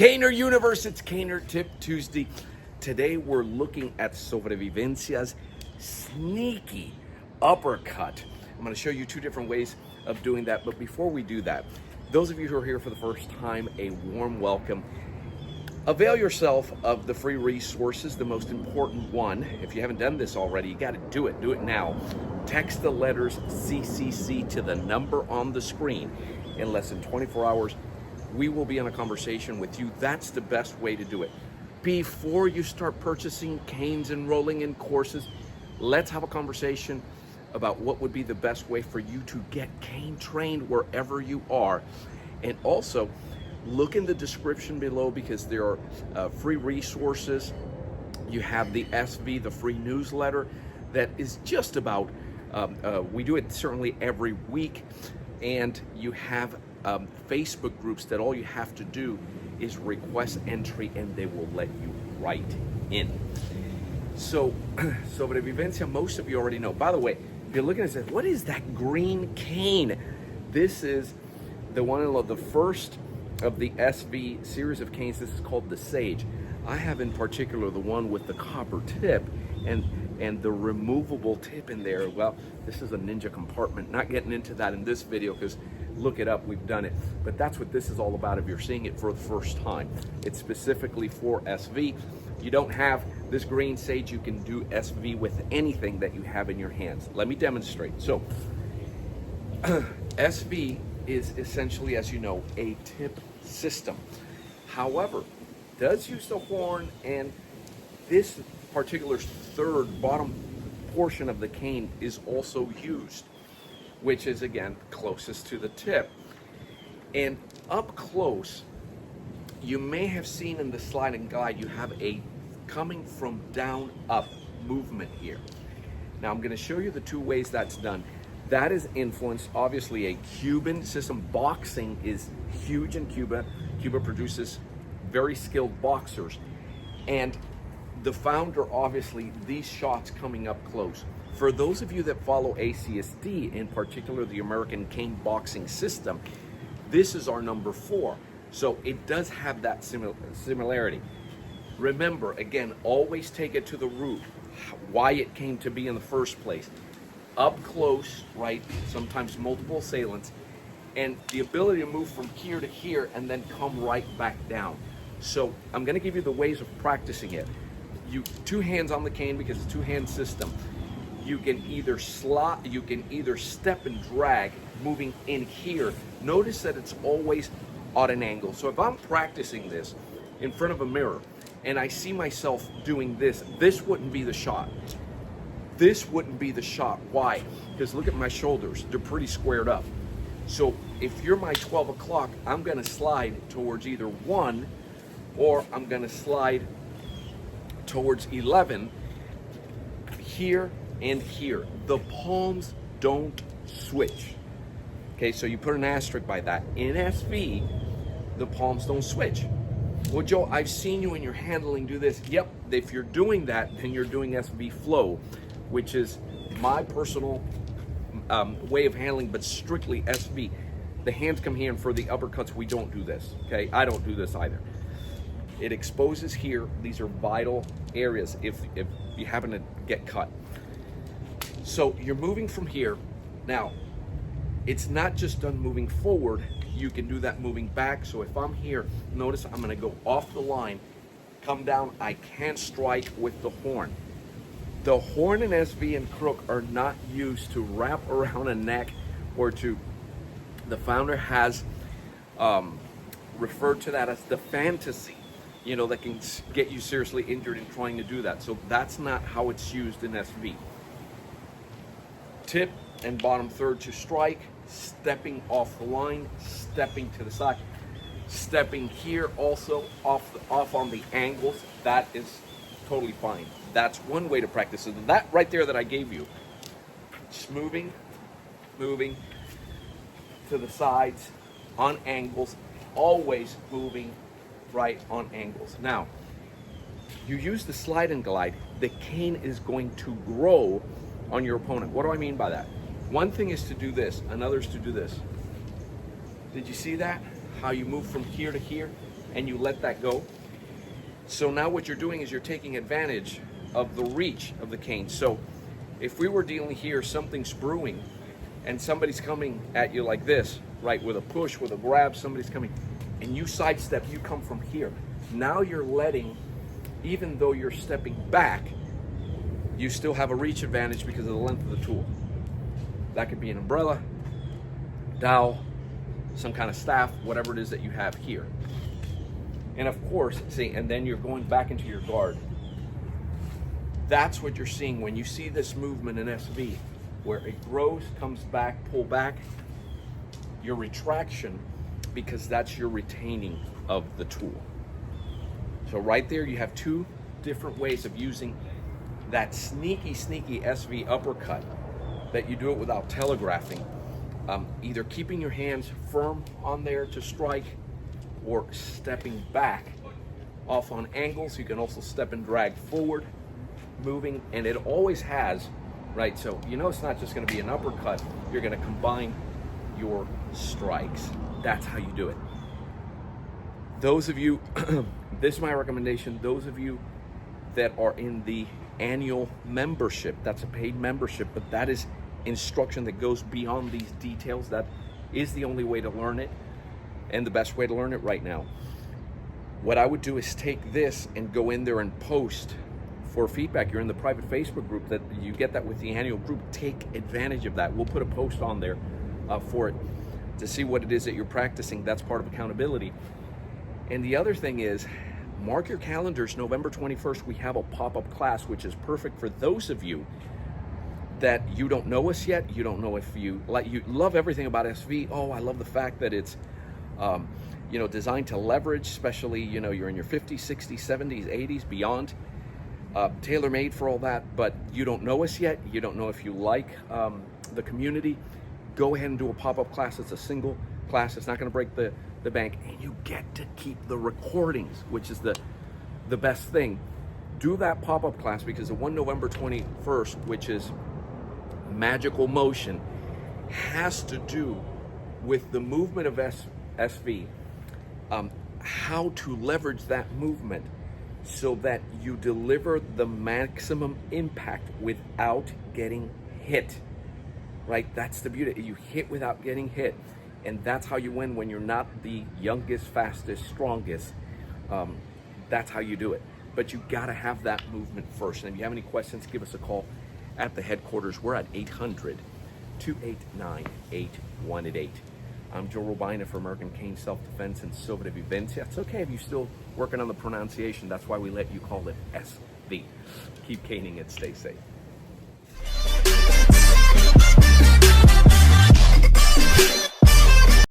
Caner Universe, it's Caner Tip Tuesday. Today we're looking at Sobrevivencia's sneaky uppercut. I'm going to show you two different ways of doing that, but before we do that, those of you who are here for the first time, a warm welcome. Avail yourself of the free resources. The most important one, if you haven't done this already, you got to do it now. Text the letters CCC to the number on the screen. In less than 24 hours, we will be in a conversation with you. That's the best way to do it. Before you start purchasing canes, enrolling in courses, let's have a conversation about what would be the best way for you to get cane trained wherever you are. And also, look in the description below because there are free resources. You have the SV, the free newsletter that is just about, we do it certainly every week, and you have Facebook groups that all you have to do is request entry and they will let you right in. So, Sobrevivencia, most of you already know. By the way, if you're looking at this, what is that green cane? This is the one of the first of the SV series of canes. This is called the Sage. I have in particular the one with the copper tip and the removable tip in there. Well, this is a ninja compartment. Not getting into that in this video because look it up, we've done it. But that's what this is all about if you're seeing it for the first time. It's specifically for SV. You don't have this green Sage, you can do SV with anything that you have in your hands. Let me demonstrate. So, SV is essentially, as you know, a tip system. However, does use the horn, and this particular third bottom portion of the cane is also used, which is again closest to the tip. And up close, you may have seen in the slide and glide, you have a coming from down up movement here. Now I'm going to show you the two ways that's done. That is influenced, obviously, a Cuban system. Boxing is huge in Cuba. Cuba produces very skilled boxers. And the founder, obviously, these shots coming up close. For those of you that follow ACSD, in particular the American Cane Boxing System, this is our number 4. So it does have that similarity. Remember, again, always take it to the root, why it came to be in the first place. Up close, right, sometimes multiple assailants, and the ability to move from here to here and then come right back down. So I'm going to give you the ways of practicing it. You two hands on the cane because it's a two-hand system. You can either step and drag, moving in here. Notice that it's always at an angle. So if I'm practicing this in front of a mirror and I see myself doing this, this wouldn't be the shot. This wouldn't be the shot. Why? Because look at my shoulders. They're pretty squared up. So if you're my 12 o'clock, I'm going to slide towards either 1 or I'm going to slide towards 11 here and here. The palms don't switch. Okay, so you put an asterisk by that. In SV, the palms don't switch. Well, Joe, I've seen you in your handling do this. Yep, if you're doing that, then you're doing SV flow, which is my personal way of handling, but strictly SV. The hands come here, and for the uppercuts, we don't do this, okay? I don't do this either. It exposes here. These are vital areas if you happen to get cut. So you're moving from here. Now, it's not just done moving forward. You can do that moving back. So if I'm here, notice I'm gonna go off the line, come down. I can't strike with the horn. The horn and SV and crook are not used to wrap around a neck or to, the founder has referred to that as the fantasy, you know, that can get you seriously injured in trying to do that. So that's not how it's used in SV. Tip and bottom third to strike, stepping off the line, stepping to the side, stepping here also off on the angles. That is totally fine. That's one way to practice it. That right there that I gave you, just moving to the sides on angles, always moving right on angles. Now, you use the slide and glide, the cane is going to grow on your opponent. What do I mean by that? One thing is to do this, another is to do this. Did you see that? How you move from here to here? and you let that go. So now what you're doing is you're taking advantage of the reach of the cane. So if we were dealing here, something's brewing, and somebody's coming at you like this, right, with a push, with a grab, somebody's coming, and you sidestep, you come from here. Now you're letting, even though you're stepping back, you still have a reach advantage because of the length of the tool. That could be an umbrella, dowel, some kind of staff, whatever it is that you have here. And of course, see, and then you're going back into your guard. That's what you're seeing when you see this movement in SV, where it grows, comes back, pull back, your retraction, because that's your retaining of the tool. So right there, you have two different ways of using that sneaky SV uppercut, that you do it without telegraphing. Either keeping your hands firm on there to strike, or stepping back off on angles. You can also step and drag forward, moving, and it always has, right? So you know it's not just going to be an uppercut. You're going to combine your strikes. That's how you do it. Those of you, this is my recommendation, those of you that are in the annual membership, that's a paid membership, but that is instruction that goes beyond these details. That is the only way to learn it, and the best way to learn it right now. What I would do is take this and go in there and post for feedback. You're in the private Facebook group, that you get that with the annual group. Take advantage of that. We'll put a post on there for it to see what it is that you're practicing. That's part of accountability. And the other thing is, mark your calendars. November 21st, we have a pop-up class, which is perfect for those of you that you don't know us yet. You don't know if you love everything about SV. Oh, I love the fact that it's designed to leverage, especially, you're in your 50s, 60s, 70s, 80s, beyond. Tailor-made for all that, but you don't know us yet. You don't know if you like the community. Go ahead and do a pop-up class. It's a single class. It's not going to break the bank, and you get to keep the recordings, which is the best thing. Do that pop-up class, because the one November 21st, which is magical motion, has to do with the movement of SV, how to leverage that movement so that you deliver the maximum impact without getting hit, right? That's the beauty. You hit without getting hit, and that's how you win when you're not the youngest, fastest, strongest. That's how you do it. But you gotta have that movement first. And if you have any questions, give us a call at the headquarters. We're at 800-289-8188. I'm Joe Robaina for American Cane Self Dfense and Sobrevivencia. It's okay if you're still working on the pronunciation. That's why we let you call it SV. Keep caning and stay safe.